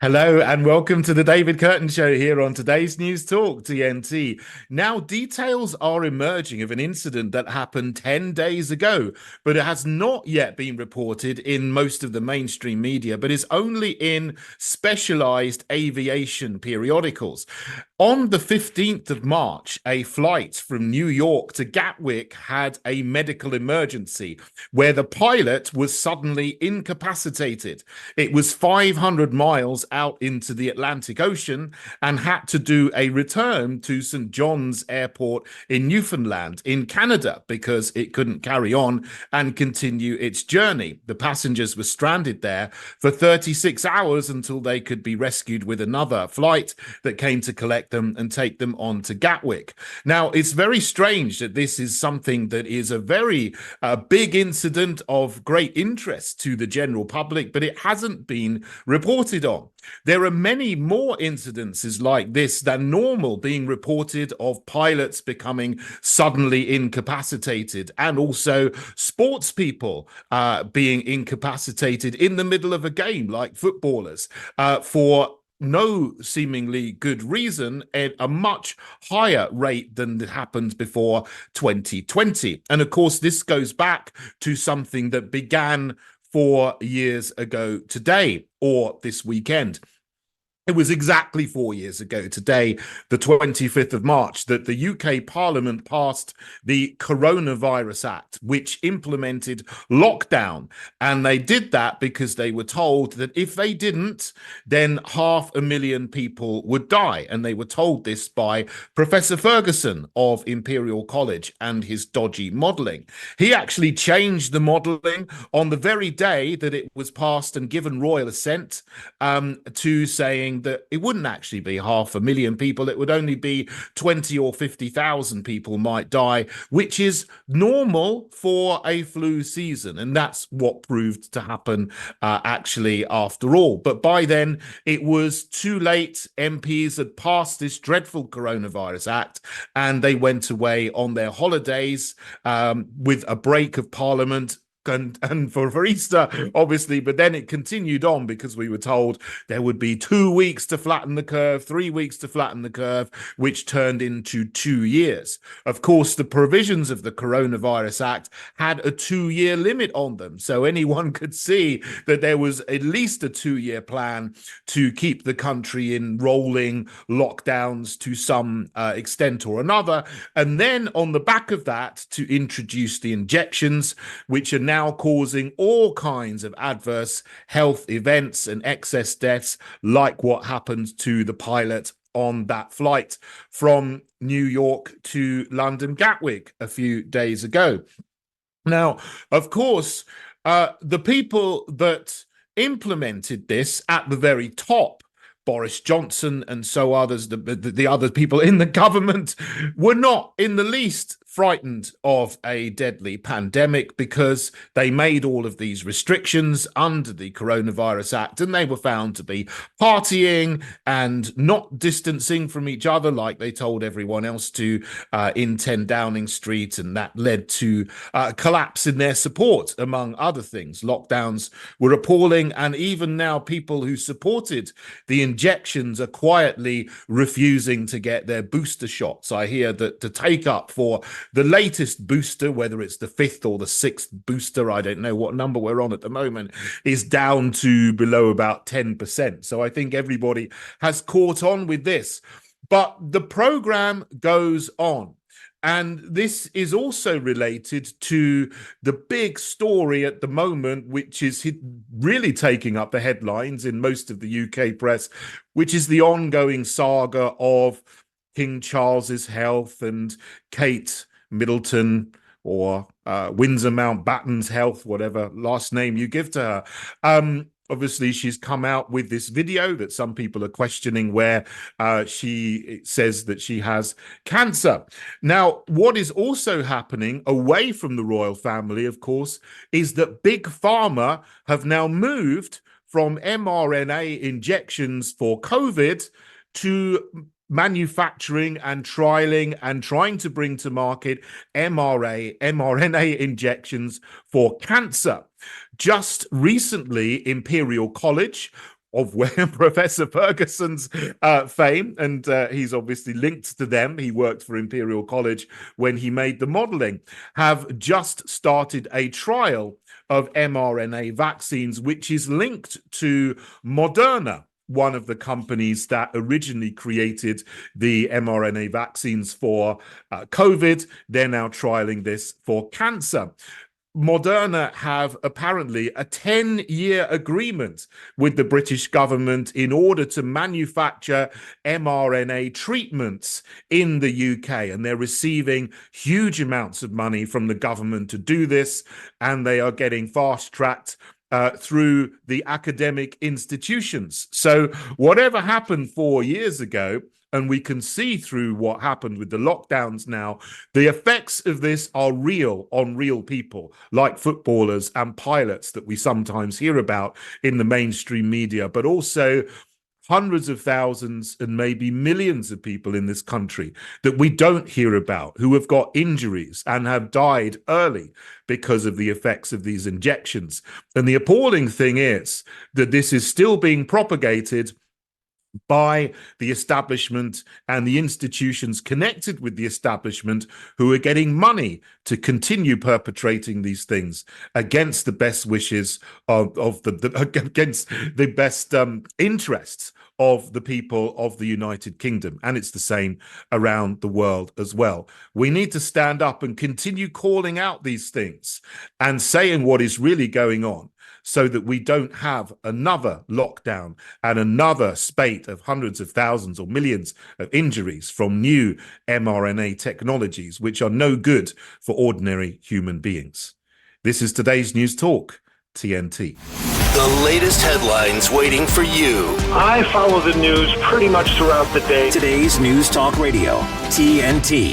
Hello and welcome to the David Kurten Show here on today's News Talk TNT. Now, details are emerging of an incident that happened 10 days ago, but it has not yet been reported in most of the mainstream media, but is only in specialized aviation periodicals. On the 15th of March, a flight from New York to Gatwick had a medical emergency where the pilot was suddenly incapacitated. It was 500 miles out into the Atlantic Ocean and had to do a return to St. John's Airport in Newfoundland in Canada because it couldn't carry on and continue its journey. The passengers were stranded there for 36 hours until they could be rescued with another flight that came to collect them and take them on to Gatwick. Now, it's very strange that this is something that is a very big incident of great interest to the general public, but it hasn't been reported on. There are many more incidences like this than normal being reported of pilots becoming suddenly incapacitated and also sports people being incapacitated in the middle of a game, like footballers, for no seemingly good reason at a much higher rate than happened before 2020. And of course, this goes back to something that began 4 years ago today or this weekend. It was exactly 4 years ago today, the 25th of March, that the UK Parliament passed the Coronavirus Act, which implemented lockdown. And they did that because they were told that if they didn't, then 500,000 people would die. And they were told this by Professor Ferguson of Imperial College and his dodgy modelling. He actually changed the modelling on the very day that it was passed and given Royal Assent to saying that it wouldn't actually be 500,000 people. It would only be 20 or 50,000 people might die, which is normal for a flu season. And that's what proved to happen actually after all. But by then it was too late. MPs had passed this dreadful Coronavirus Act and they went away on their holidays with a break of Parliament and for Easter, obviously, but then it continued on because we were told there would be 2 weeks to flatten the curve, 3 weeks to flatten the curve, which turned into 2 years. Of course, the provisions of the Coronavirus Act had a 2-year limit on them, so anyone could see that there was at least a 2-year plan to keep the country in rolling lockdowns to some extent or another, and then on the back of that to introduce the injections, which are now causing all kinds of adverse health events and excess deaths, like what happened to the pilot on that flight from New York to London Gatwick a few days ago. Now, of course, the people that implemented this at the very top, Boris Johnson and so others, the other people in the government, were not in the least frightened of a deadly pandemic because they made all of these restrictions under the Coronavirus Act and they were found to be partying and not distancing from each other like they told everyone else to in 10 Downing Street, and that led to collapse in their support, among other things. Lockdowns were appalling, and even now people who supported the injections are quietly refusing to get their booster shots. I hear that the take up for the latest booster, whether it's the 5th or the 6th booster, I don't know what number we're on at the moment, is down to below about 10%. So I think everybody has caught on with this. But the program goes on. And this is also related to the big story at the moment, which is really taking up the headlines in most of the UK press, which is the ongoing saga of King Charles's health and Kate Middleton or Windsor Mountbatten's health, whatever last name you give to her. Obviously, she's come out with this video that some people are questioning where she says that she has cancer. Now, what is also happening away from the royal family, of course, is that Big Pharma have now moved from mRNA injections for COVID to manufacturing and trialing and trying to bring to market mRNA injections for cancer. Just recently, Imperial College of where Professor Ferguson's fame, and he's obviously linked to them. He worked for Imperial College when he made the modeling, have just started a trial of mRNA vaccines, which is linked to Moderna, one of the companies that originally created the mRNA vaccines for COVID. They're now trialing this for cancer. Moderna have apparently a 10-year agreement with the British government in order to manufacture mRNA treatments in the UK. And they're receiving huge amounts of money from the government to do this. And they are getting fast-tracked through the academic institutions. So whatever happened 4 years ago, and we can see through what happened with the lockdowns now, the effects of this are real on real people, like footballers and pilots that we sometimes hear about in the mainstream media, but also hundreds of thousands and maybe millions of people in this country that we don't hear about, who have got injuries and have died early because of the effects of these injections. And the appalling thing is that this is still being propagated by the establishment and the institutions connected with the establishment, who are getting money to continue perpetrating these things against the best wishes against the best interests of the people of the United Kingdom. And it's the same around the world as well. We need to stand up and continue calling out these things and saying what is really going on, so that we don't have another lockdown and another spate of hundreds of thousands or millions of injuries from new mRNA technologies, which are no good for ordinary human beings. This is today's News Talk, TNT. The latest headlines waiting for you. I follow the news pretty much throughout the day. Today's News Talk Radio, TNT.